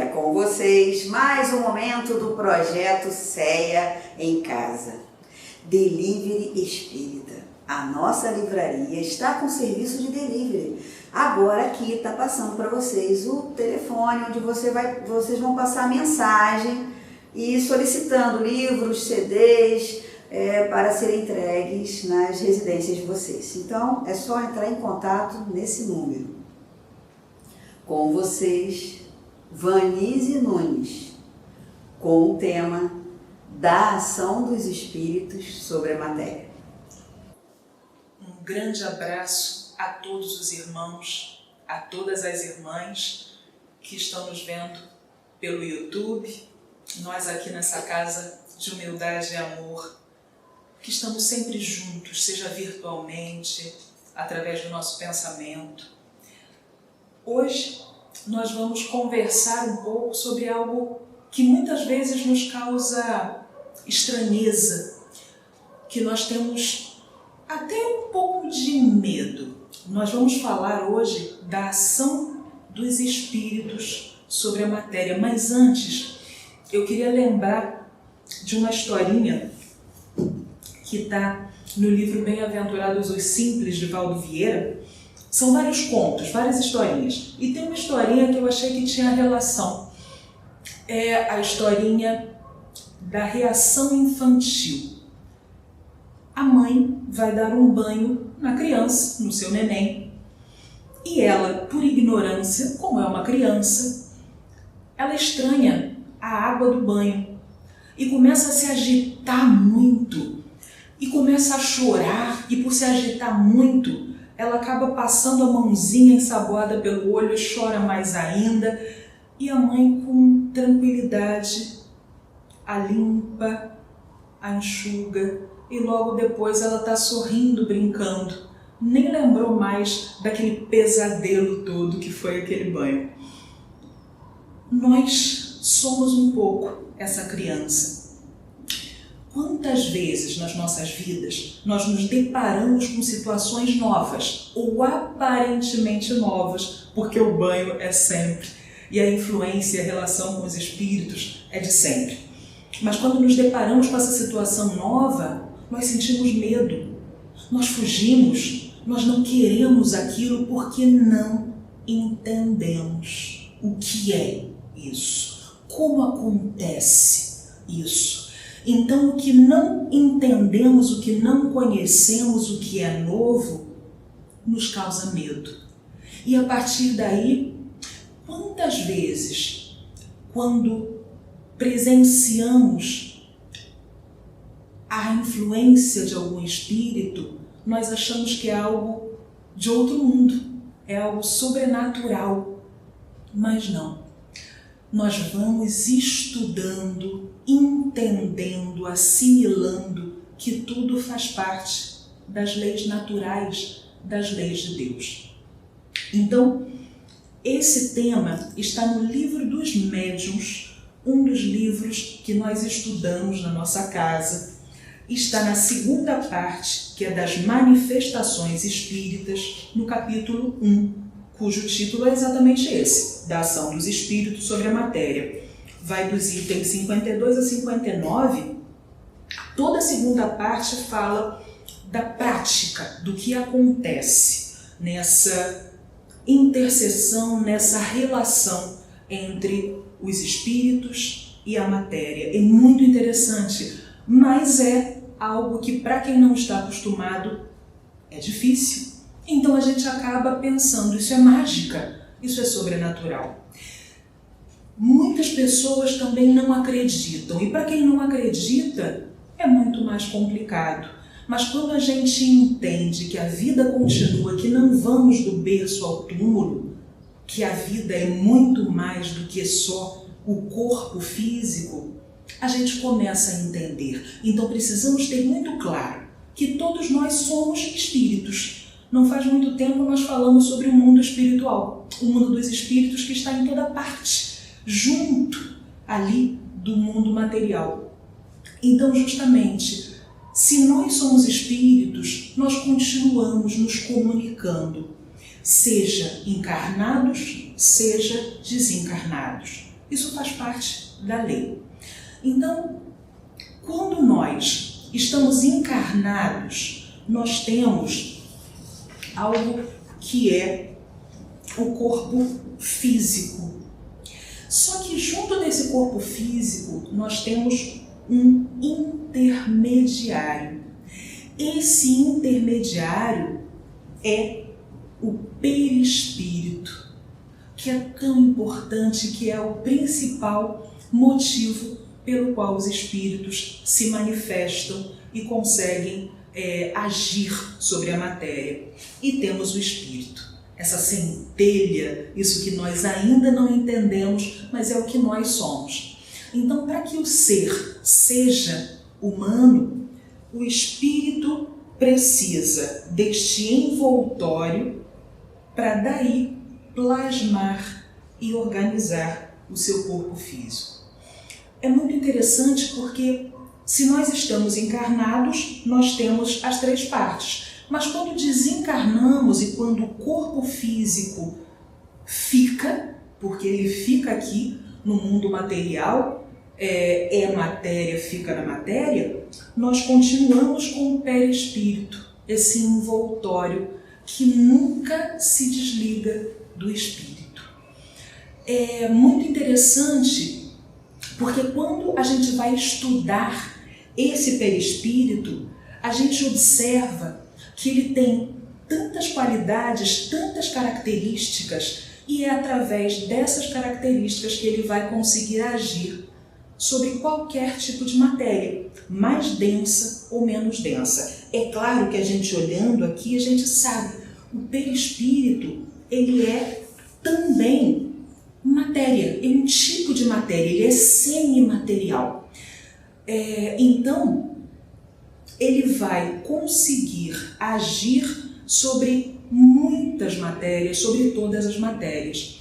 dia! Com vocês, mais um momento do projeto CEA em Casa. Delivery Espírita. A nossa livraria está com serviço de delivery. Agora aqui está passando para vocês o telefone onde vocês vão passar mensagem e solicitando livros, CDs para serem entregues nas residências de vocês. Então é só entrar em contato nesse número. Com vocês, Vanise Nunes, com o tema da ação dos espíritos sobre a matéria. Um grande abraço a todos os irmãos, a todas as irmãs que estão nos vendo pelo YouTube, nós aqui nessa casa de humildade e amor, que estamos sempre juntos, seja virtualmente, através do nosso pensamento. Hoje nós vamos conversar um pouco sobre algo que muitas vezes nos causa estranheza, que nós temos até um pouco de medo. Nós vamos falar hoje da ação dos espíritos sobre a matéria, mas antes eu queria lembrar de uma historinha que está no livro Bem-aventurados os Simples, de Valdo Vieira. São vários contos, várias historinhas. E tem uma historinha que eu achei que tinha relação. É a historinha da reação infantil. A mãe vai dar um banho na criança, no seu neném. E ela, por ignorância, como é uma criança, ela estranha a água do banho. E começa a se agitar muito. E começa a chorar. E por se agitar muito, ela acaba passando a mãozinha ensaboada pelo olho e chora mais ainda. E a mãe, com tranquilidade, a limpa, a enxuga. E logo depois ela está sorrindo, brincando. Nem lembrou mais daquele pesadelo todo que foi aquele banho. Nós somos um pouco essa criança. Quantas vezes nas nossas vidas nós nos deparamos com situações novas ou aparentemente novas, porque o banho é sempre e a influência e a relação com os espíritos é de sempre. Mas quando nos deparamos com essa situação nova, nós sentimos medo, nós fugimos, nós não queremos aquilo porque não entendemos o que é isso, como acontece isso. Então, o que não entendemos, o que não conhecemos, o que é novo, nos causa medo. E a partir daí, quantas vezes, quando presenciamos a influência de algum espírito, nós achamos que é algo de outro mundo, é algo sobrenatural. Mas não. Nós vamos estudando, entendendo, assimilando que tudo faz parte das leis naturais, das leis de Deus. Então, esse tema está no Livro dos Médiuns, um dos livros que nós estudamos na nossa casa. Está na segunda parte, que é das manifestações espíritas, no capítulo 1, cujo título é exatamente esse, da ação dos espíritos sobre a matéria. Vai dos itens 52 a 59, toda a segunda parte fala da prática, do que acontece nessa interseção, nessa relação entre os espíritos e a matéria. É muito interessante, mas é algo que, para quem não está acostumado, é difícil. Então a gente acaba pensando, isso é mágica, isso é sobrenatural. Muitas pessoas também não acreditam, e para quem não acredita, é muito mais complicado. Mas quando a gente entende que a vida continua, que não vamos do berço ao túmulo, que a vida é muito mais do que só o corpo físico, a gente começa a entender. Então precisamos ter muito claro que todos nós somos espíritos. Não faz muito tempo nós falamos sobre o mundo espiritual, o mundo dos espíritos que está em toda parte, junto ali do mundo material. Então, justamente, se nós somos espíritos, nós continuamos nos comunicando, seja encarnados, seja desencarnados. Isso faz parte da lei. Então, quando nós estamos encarnados, nós temos algo que é o corpo físico. Só que junto desse corpo físico, nós temos um intermediário. Esse intermediário é o perispírito, que é tão importante, que é o principal motivo pelo qual os espíritos se manifestam e conseguem agir sobre a matéria. E temos o espírito, essa centelha, isso que nós ainda não entendemos, mas é o que nós somos. Então, para que o ser seja humano, o espírito precisa deste envoltório para daí plasmar e organizar o seu corpo físico. É muito interessante porque se nós estamos encarnados, nós temos as três partes. Mas quando desencarnamos e quando o corpo físico fica, porque ele fica aqui no mundo material, é matéria, fica na matéria, nós continuamos com o perispírito, esse envoltório que nunca se desliga do espírito. É muito interessante porque quando a gente vai estudar esse perispírito, a gente observa que ele tem tantas qualidades, tantas características, e é através dessas características que ele vai conseguir agir sobre qualquer tipo de matéria, mais densa ou menos densa. É claro que a gente olhando aqui, a gente sabe, o perispírito, ele é também matéria, é um tipo de matéria, ele é semimaterial. Então, ele vai conseguir agir sobre muitas matérias, sobre todas as matérias.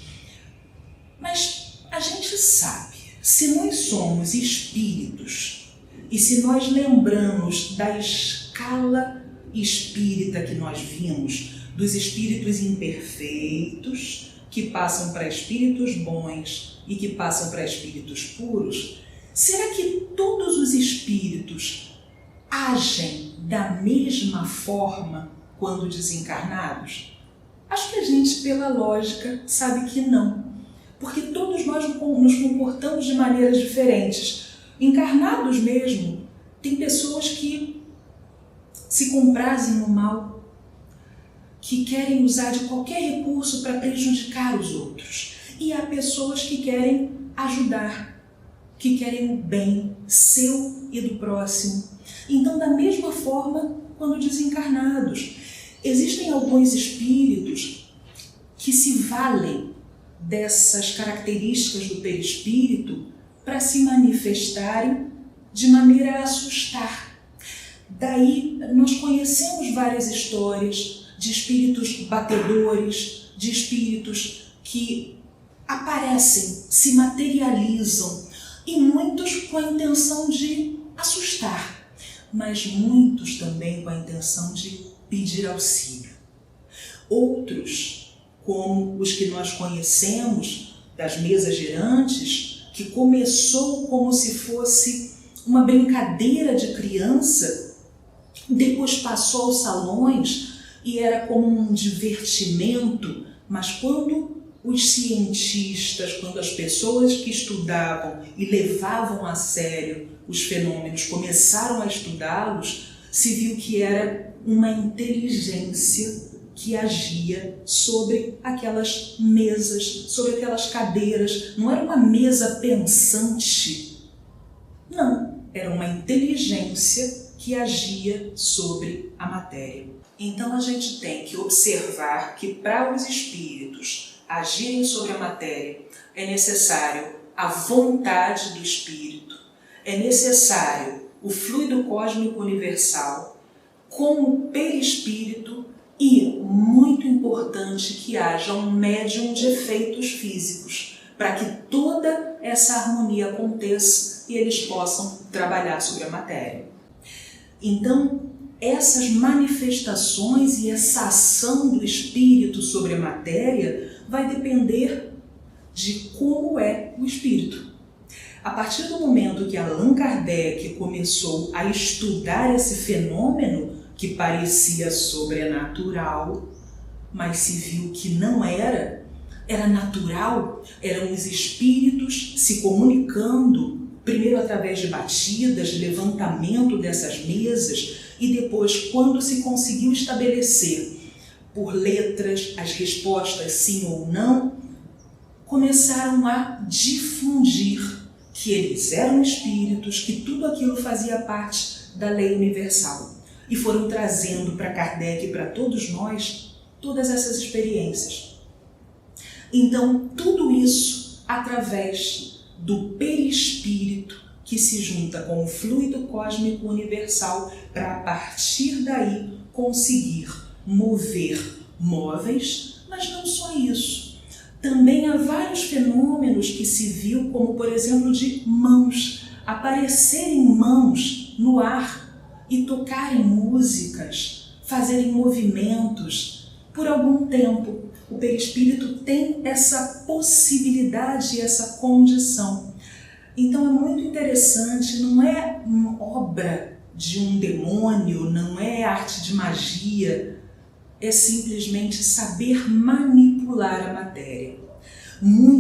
Mas a gente sabe, se nós somos espíritos e se nós lembramos da escala espírita que nós vimos, dos espíritos imperfeitos, que passam para espíritos bons e que passam para espíritos puros, será que todos os espíritos agem da mesma forma quando desencarnados? Acho que a gente, pela lógica, sabe que não. Porque todos nós nos comportamos de maneiras diferentes. Encarnados mesmo, tem pessoas que se comprazem no mal, que querem usar de qualquer recurso para prejudicar os outros. E há pessoas que querem ajudar, que querem o bem seu e do próximo. Então, da mesma forma, quando desencarnados, existem alguns espíritos que se valem dessas características do perispírito para se manifestarem de maneira a assustar. Daí, nós conhecemos várias histórias de espíritos batedores, de espíritos que aparecem, se materializam, e muitos com a intenção de assustar, mas muitos também com a intenção de pedir auxílio. Outros, como os que nós conhecemos das mesas girantes, que começou como se fosse uma brincadeira de criança, depois passou aos salões e era como um divertimento, mas quando os cientistas, quando as pessoas que estudavam e levavam a sério os fenômenos começaram a estudá-los, se viu que era uma inteligência que agia sobre aquelas mesas, sobre aquelas cadeiras. Não era uma mesa pensante, não, era uma inteligência que agia sobre a matéria. Então a gente tem que observar que para os espíritos agirem sobre a matéria é necessário a vontade do espírito, é necessário o fluido cósmico universal com o perispírito e, muito importante, que haja um médium de efeitos físicos para que toda essa harmonia aconteça e eles possam trabalhar sobre a matéria. Então, essas manifestações e essa ação do espírito sobre a matéria vai depender de como é o espírito. A partir do momento que Allan Kardec começou a estudar esse fenômeno que parecia sobrenatural, mas se viu que não era natural, eram os espíritos se comunicando, primeiro através de batidas, de levantamento dessas mesas, e depois, quando se conseguiu estabelecer por letras as respostas sim ou não, começaram a difundir que eles eram espíritos, que tudo aquilo fazia parte da lei universal. E foram trazendo para Kardec e para todos nós todas essas experiências. Então, tudo isso através do perispírito que se junta com o fluido cósmico universal para, a partir daí, conseguir mover móveis, mas não só isso. Também há vários fenômenos que se viu, como por exemplo de mãos, aparecerem mãos no ar e tocarem músicas, fazerem movimentos por algum tempo. O perispírito tem essa possibilidade, essa condição. Então é muito interessante, não é uma obra de um demônio, não é arte de magia, é simplesmente saber manipular a matéria.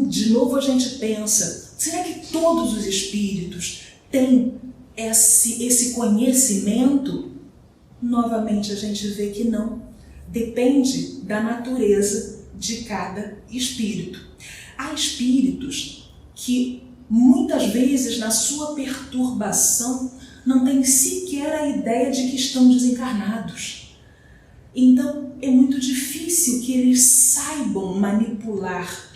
De novo a gente pensa, será que todos os espíritos têm esse conhecimento? Novamente a gente vê que não. Depende da natureza de cada espírito. Há espíritos que muitas vezes na sua perturbação não têm sequer a ideia de que estão desencarnados. Então é muito difícil que eles saibam manipular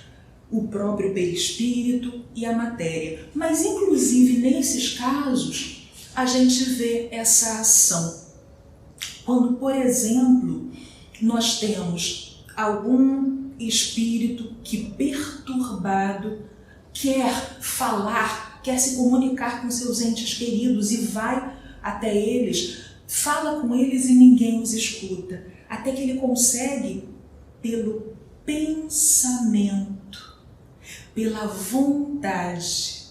o próprio perispírito e a matéria. Mas inclusive nesses casos a gente vê essa ação. Quando, por exemplo, nós temos algum espírito que, perturbado, quer falar, quer se comunicar com seus entes queridos e vai até eles, fala com eles e ninguém os escuta, até que ele consegue, pelo pensamento, pela vontade,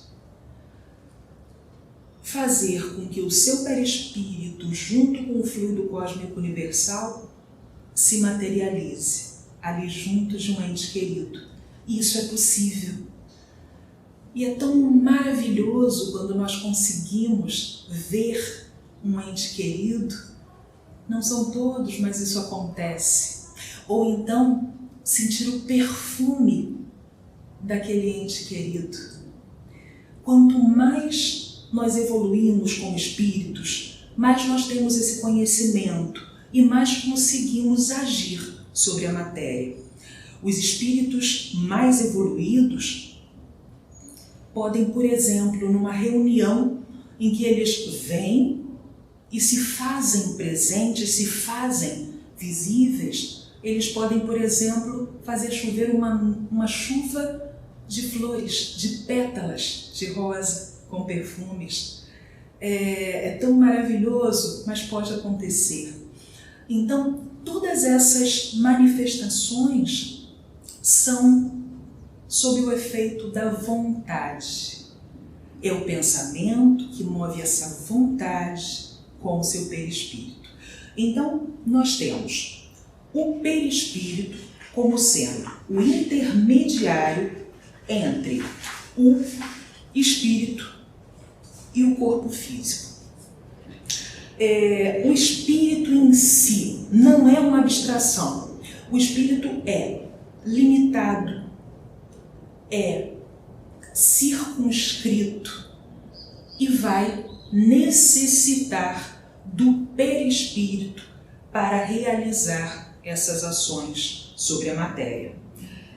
fazer com que o seu perispírito, junto com o fluido cósmico universal, se materialize ali junto de um ente querido. E isso é possível. E é tão maravilhoso quando nós conseguimos ver um ente querido. Não são todos, mas isso acontece. Ou então, sentir o perfume daquele ente querido. Quanto mais nós evoluímos como espíritos, mais nós temos esse conhecimento e mais conseguimos agir sobre a matéria. Os espíritos mais evoluídos podem, por exemplo, numa reunião em que eles vêm e se fazem presentes, se fazem visíveis, eles podem, por exemplo, fazer chover uma chuva de flores, de pétalas de rosa com perfumes. É tão maravilhoso, mas pode acontecer. Então, todas essas manifestações são sob o efeito da vontade. É o pensamento que move essa vontade com o seu perispírito. Então, nós temos o perispírito como sendo o intermediário entre o espírito e o corpo físico. O espírito em si não é uma abstração. O espírito é limitado, é circunscrito e vai necessitar do perispírito para realizar essas ações sobre a matéria.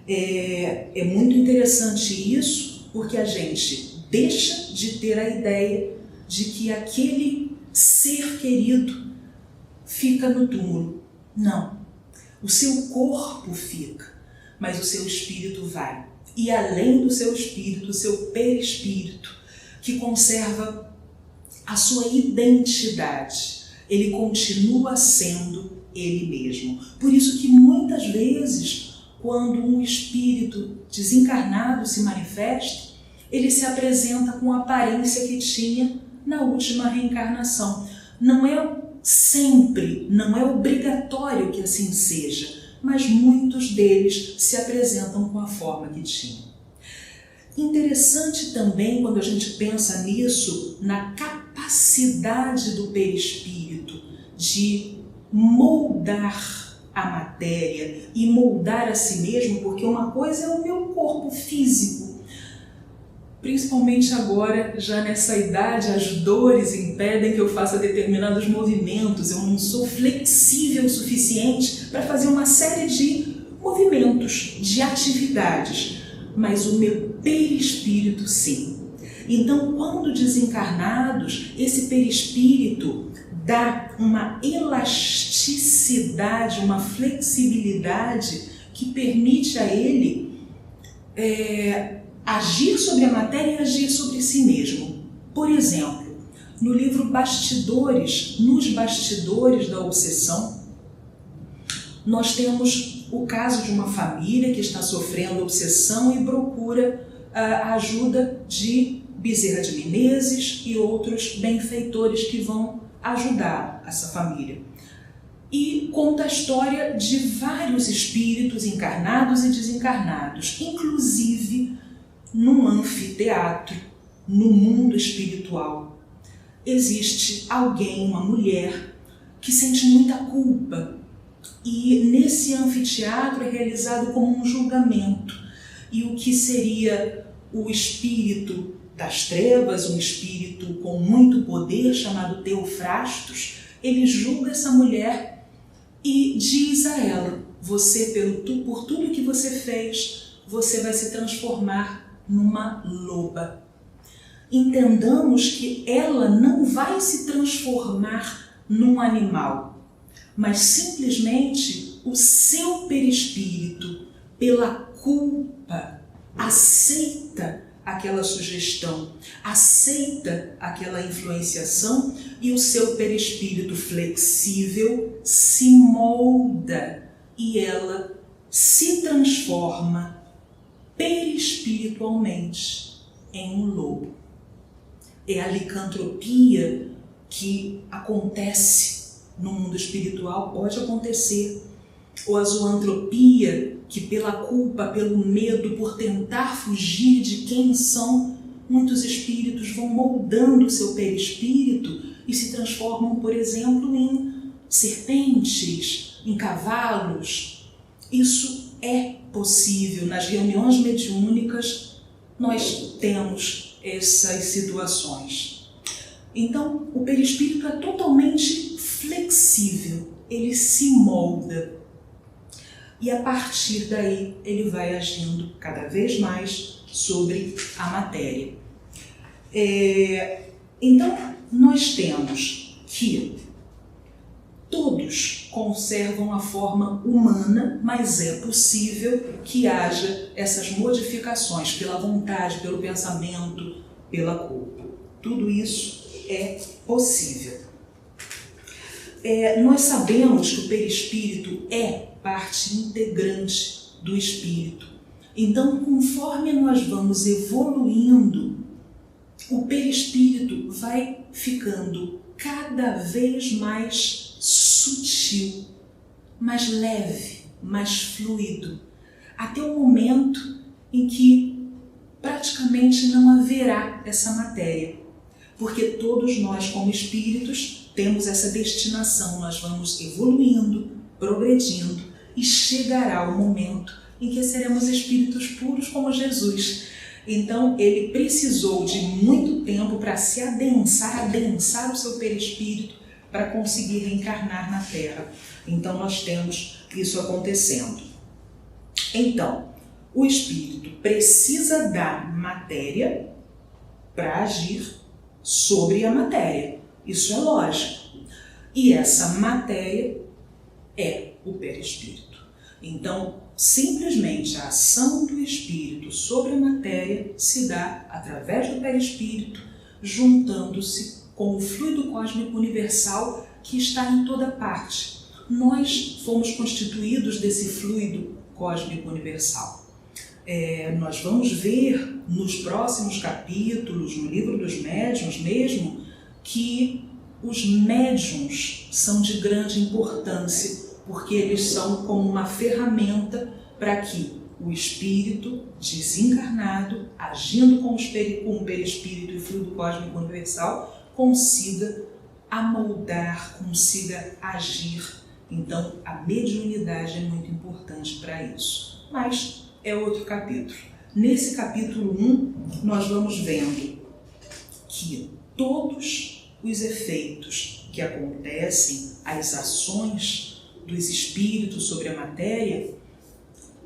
É muito interessante isso, porque a gente deixa de ter a ideia de que aquele ser querido fica no túmulo. Não. O seu corpo fica, mas o seu espírito vai. E além do seu espírito, o seu perispírito, que conserva a sua identidade, ele continua sendo ele mesmo. Por isso que muitas vezes quando um espírito desencarnado se manifesta, ele se apresenta com a aparência que tinha na última reencarnação. Não é sempre, não é obrigatório que assim seja, mas muitos deles se apresentam com a forma que tinham. Interessante também, quando a gente pensa nisso, na capacidade do perispírito de moldar a matéria e moldar a si mesmo, porque uma coisa é o meu corpo físico. Principalmente agora, já nessa idade, as dores impedem que eu faça determinados movimentos. Eu não sou flexível o suficiente para fazer uma série de movimentos, de atividades. Mas o meu perispírito sim. Então, quando desencarnados, esse perispírito dá uma elasticidade, uma flexibilidade que permite a ele agir sobre a matéria e agir sobre si mesmo. Por exemplo, no livro Bastidores, nos bastidores da obsessão, nós temos o caso de uma família que está sofrendo obsessão e procura a ajuda de Bezerra de Menezes e outros benfeitores que vão ajudar essa família. E conta a história de vários espíritos encarnados e desencarnados, inclusive num anfiteatro, no mundo espiritual. Existe alguém, uma mulher, que sente muita culpa. E nesse anfiteatro é realizado como um julgamento. E o que seria o espírito das trevas, um espírito com muito poder chamado Teofrastos, ele julga essa mulher e diz a ela: você, por tudo que você fez, você vai se transformar numa loba. Entendamos que ela não vai se transformar num animal, mas simplesmente o seu perispírito, pela culpa, aceita aquela sugestão, aceita aquela influenciação e o seu perispírito flexível se molda e ela se transforma perispiritualmente em um lobo. É a licantropia que acontece no mundo espiritual, pode acontecer, ou a zoantropia, que pela culpa, pelo medo, por tentar fugir de quem são, muitos espíritos vão moldando o seu perispírito e se transformam, por exemplo, em serpentes, em cavalos. Isso é possível. Nas reuniões mediúnicas nós temos essas situações. Então, o perispírito é totalmente flexível, ele se molda. E a partir daí ele vai agindo cada vez mais sobre a matéria. Então, nós temos que todos conservam a forma humana, mas é possível que haja essas modificações pela vontade, pelo pensamento, pela culpa. Tudo isso é possível. Nós sabemos que o perispírito é parte integrante do espírito. Então, conforme nós vamos evoluindo, o perispírito vai ficando cada vez mais sutil, mais leve, mais fluido, até o momento em que praticamente não haverá essa matéria, porque todos nós, como espíritos, temos essa destinação, nós vamos evoluindo, progredindo e chegará o momento em que seremos espíritos puros como Jesus. Então, ele precisou de muito tempo para se adensar o seu perispírito para conseguir reencarnar na Terra. Então, nós temos isso acontecendo. Então, o espírito precisa da matéria para agir sobre a matéria. Isso é lógico. E essa matéria é o perispírito. Então, simplesmente a ação do espírito sobre a matéria se dá através do perispírito, juntando-se com o fluido cósmico universal que está em toda parte. Nós fomos constituídos desse fluido cósmico universal. Nós vamos ver nos próximos capítulos, no livro dos médiuns mesmo, que os médiuns são de grande importância, porque eles são como uma ferramenta para que o espírito desencarnado, agindo com o perispírito e fluido cósmico universal, consiga amoldar, consiga agir. Então, a mediunidade é muito importante para isso. Mas é outro capítulo. Nesse capítulo 1, nós vamos vendo que todos os efeitos que acontecem, as ações dos espíritos sobre a matéria,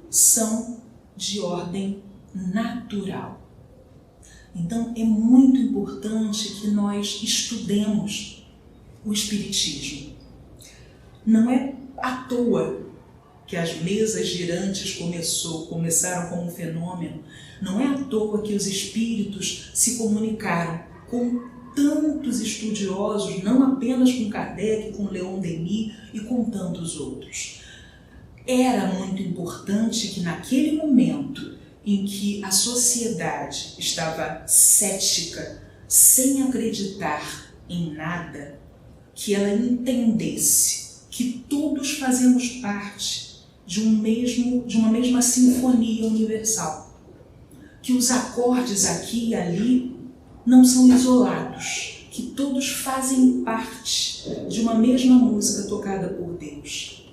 são de ordem natural. Então, é muito importante que nós estudemos o espiritismo. Não é à toa que as mesas girantes começaram como um fenômeno. Não é à toa que os espíritos se comunicaram com tantos estudiosos, não apenas com Kardec, com Leon Denis e com tantos outros. Era muito importante que naquele momento em que a sociedade estava cética, sem acreditar em nada, que ela entendesse que todos fazemos parte de uma mesma sinfonia universal, que os acordes aqui e ali não são isolados, que todos fazem parte de uma mesma música tocada por Deus.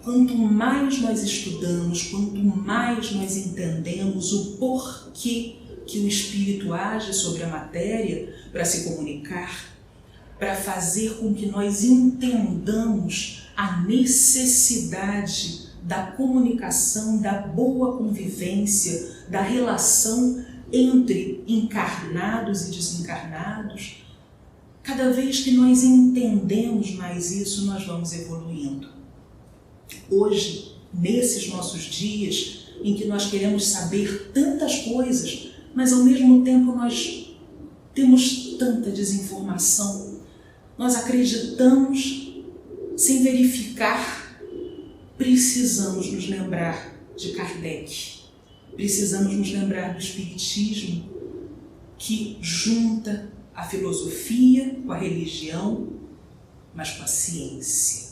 Quanto mais nós estudamos, quanto mais nós entendemos o porquê que o espírito age sobre a matéria para se comunicar, para fazer com que nós entendamos a necessidade da comunicação, da boa convivência, da relação entre encarnados e desencarnados. Cada vez que nós entendemos mais isso, nós vamos evoluindo. Hoje, nesses nossos dias, em que nós queremos saber tantas coisas, mas ao mesmo tempo nós temos tanta desinformação, nós acreditamos sem verificar. Precisamos nos lembrar de Kardec, precisamos nos lembrar do Espiritismo, que junta a filosofia com a religião, mas com a ciência,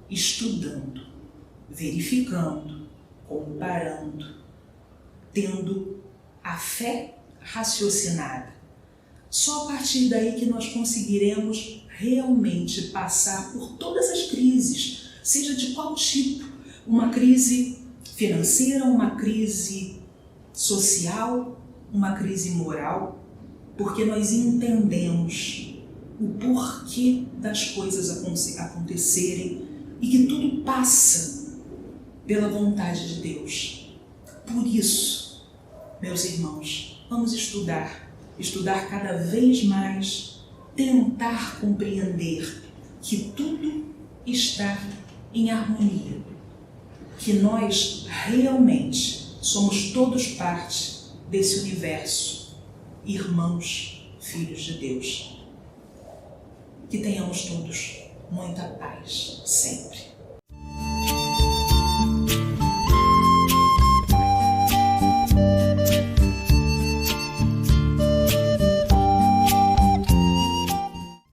estudando, verificando, comparando, tendo a fé raciocinada. Só a partir daí que nós conseguiremos realmente passar por todas as crises, seja de qual tipo, uma crise financeira, uma crise social, uma crise moral, porque nós entendemos o porquê das coisas acontecerem e que tudo passa pela vontade de Deus. Por isso, meus irmãos, vamos estudar cada vez mais, tentar compreender que tudo está em harmonia, que nós realmente somos todos parte desse universo, irmãos, filhos de Deus. Que tenhamos todos muita paz sempre.